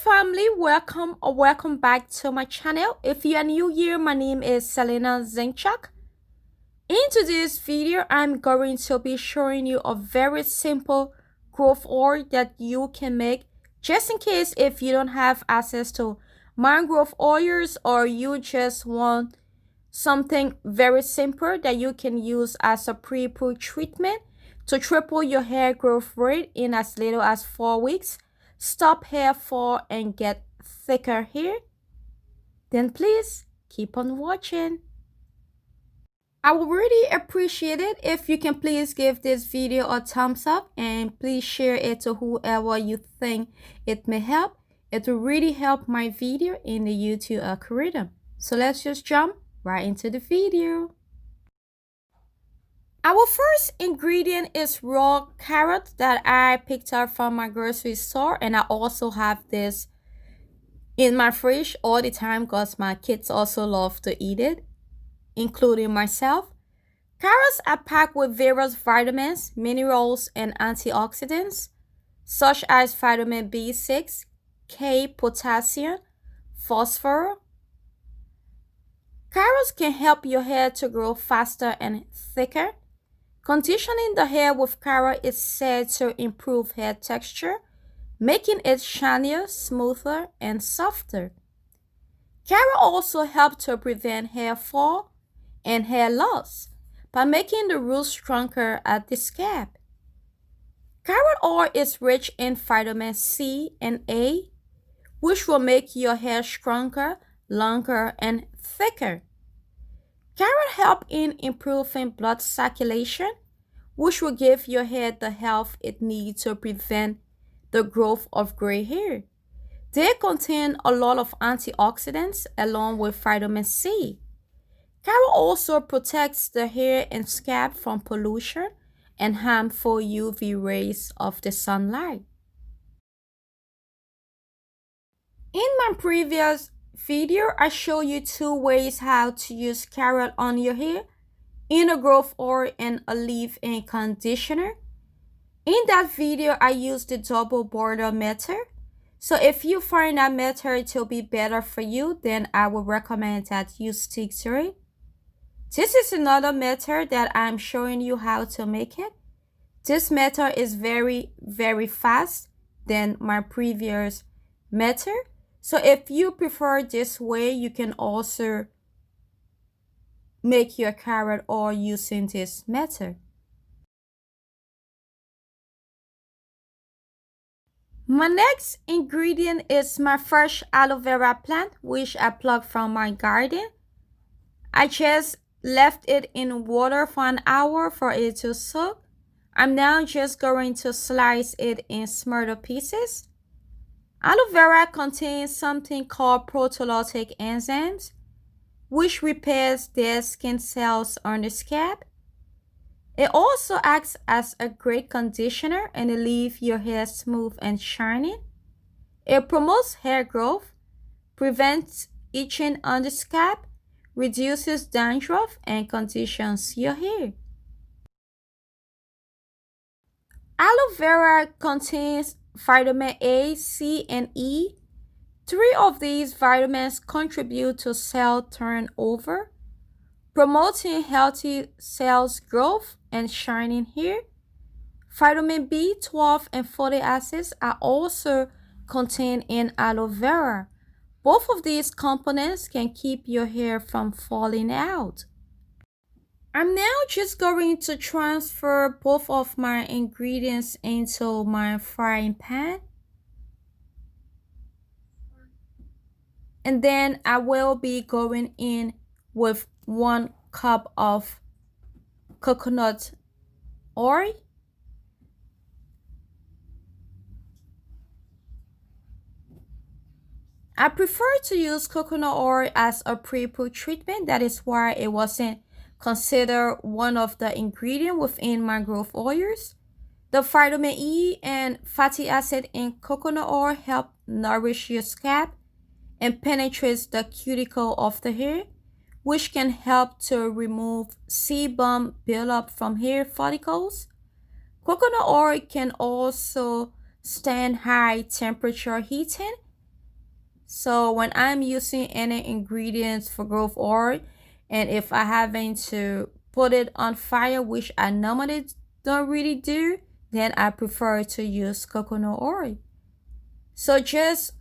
family, welcome or welcome back to my channel. If you are new here, my name is selinazinchuk. In today's video, I'm going to be showing you a very simple growth oil that you can make just in case if you don't have access to mangrove oils or you just want something very simple that you can use as a pre-poo treatment to triple your hair growth rate in as little as 4 weeks, stop hair fall and get thicker hair, then please keep on watching. I would really appreciate it if you can please give this video a thumbs up and please share it to whoever you think it may help. It will really help my video in the YouTube algorithm. So let's just jump right into the video. Our first ingredient is raw carrot that I picked up from my grocery store, and I also have this in my fridge all the time because my kids also love to eat it, including myself. Carrots are packed with various vitamins, minerals, and antioxidants, such as vitamin B6, K, potassium, phosphorus. Carrots can help your hair to grow faster and thicker. Conditioning the hair with carrot is said to improve hair texture, making it shinier, smoother, and softer. Carrot also helps to prevent hair fall and hair loss by making the roots stronger at the scalp. Carrot oil is rich in vitamin C and A, which will make your hair stronger, longer, and thicker. Carrot help in improving blood circulation, which will give your hair the health it needs to prevent the growth of gray hair. They contain a lot of antioxidants along with vitamin C. Carrot also protects the hair and scalp from pollution and harmful UV rays of the sunlight. In my previous video, I showed you 2 ways how to use carrot on your hair, in a growth oil and a leave-in conditioner. In that video, I used the double border method. So if you find that method to be better for you, then I would recommend that you stick to it. This is another method that I'm showing you how to make it. This method is very fast than my previous method. So if you prefer this way, you can also make your carrot oil using this method. My next ingredient is my fresh aloe vera plant, which I plucked from my garden. I just left it in water for an hour for it to soak. I'm now just going to slice it in smaller pieces. Aloe vera contains something called proteolytic enzymes, which repairs dead skin cells on the scalp. It also acts as a great conditioner and it leaves your hair smooth and shiny. It promotes hair growth, prevents itching on the scalp, reduces dandruff, and conditions your hair. Aloe vera contains vitamin A, C, and E. 3 of these vitamins contribute to cell turnover, promoting healthy cells growth and shining hair. Vitamin B12 and folic acids are also contained in aloe vera. Both of these components can keep your hair from falling out. I'm now just going to transfer both of my ingredients into my frying pan. And then I will be going in with 1 cup of coconut oil. I prefer to use coconut oil as a pre-poo treatment. That is why it wasn't considered one of the ingredients within my growth oils. The vitamin E and fatty acid in coconut oil help nourish your scalp and penetrates the cuticle of the hair, which can help to remove sebum buildup from hair follicles. Coconut oil can also stand high temperature heating So when I'm using any ingredients for growth oil, and if I having to put it on fire, which I normally don't really do, then I prefer to use coconut oil. So just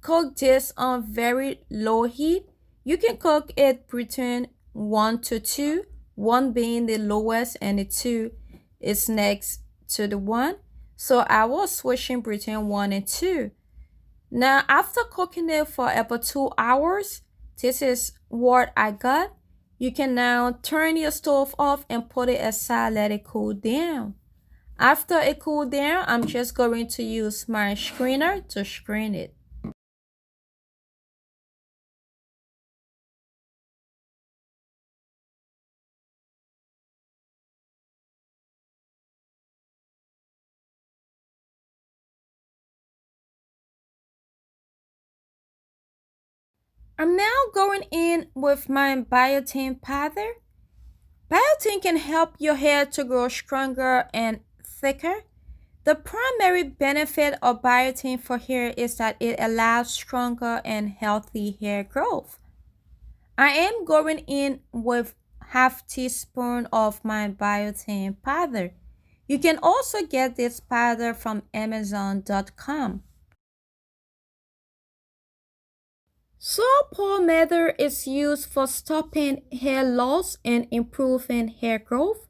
cook this on very low heat. You can cook it between 1 to 2, 1 being the lowest and the 2 is next to the 1. So I was switching between 1 and 2. Now, after cooking it for about 2 hours, this is what I got. You can now turn your stove off and put it aside, let it cool down. After it cooled down, I'm just going to use my screener to screen it. I'm now going in with my Biotin Powder. Biotin can help your hair to grow stronger and thicker. The primary benefit of biotin for hair is that it allows stronger and healthy hair growth. I am going in with half teaspoon of my biotin powder. You can also get this powder from Amazon.com. Saw palmetto is used for stopping hair loss and improving hair growth.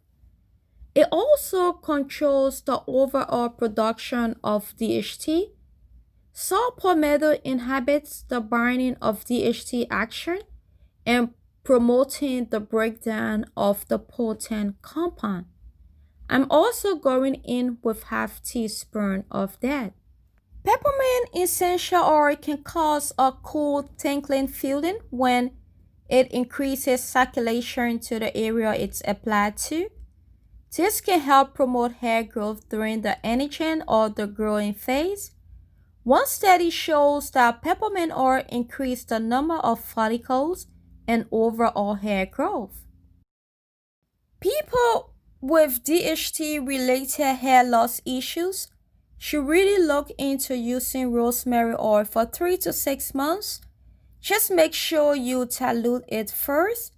It also controls the overall production of DHT. Saw palmetto inhibits the binding of DHT action and promoting the breakdown of the potent compound. I'm also going in with half teaspoon of that. Peppermint essential oil can cause a cool tingling feeling when it increases circulation to the area it's applied to. This can help promote hair growth during the anagen or the growing phase. One study shows that peppermint oil increased the number of follicles and overall hair growth. People with DHT related hair loss issues should really look into using rosemary oil for 3 to 6 months. Just make sure you dilute it first.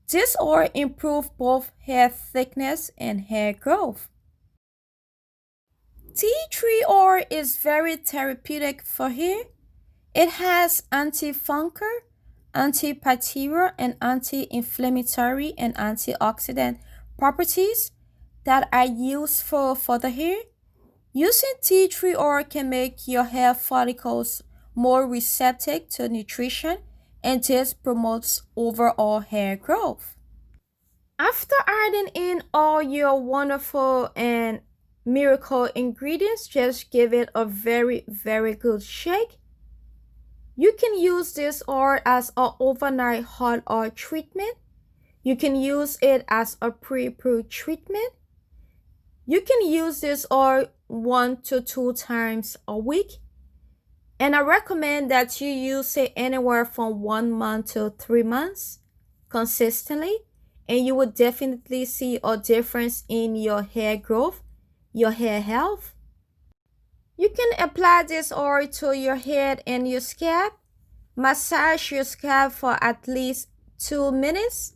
This oil improves both hair thickness and hair growth. Tea tree oil is very therapeutic for hair. It has anti-fungal, antibacterial, and anti-inflammatory and antioxidant properties that are useful for the hair. Using tea tree oil can make your hair follicles more receptive to nutrition, and this promotes overall hair growth. After adding in all your wonderful and miracle ingredients, just give it a very good shake. You can use this oil as an overnight hot oil treatment. You can use it as a pre-poo treatment. You can use this oil 1 to 2 times a week. And I recommend that you use it anywhere from 1 month to 3 months consistently. And you will definitely see a difference in your hair growth, your hair health. You can apply this oil to your head and your scalp. Massage your scalp for at least 2 minutes.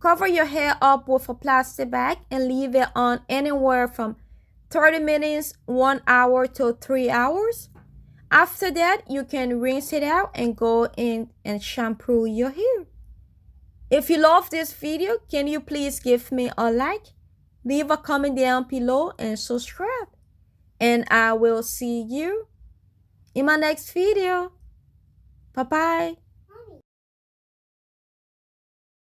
Cover your hair up with a plastic bag and leave it on anywhere from 30 minutes, 1 hour to 3 hours. After that, you can rinse it out and go in and shampoo your hair. If you love this video, can you please give me a like, leave a comment down below, and subscribe. And I will see you in my next video. Bye bye.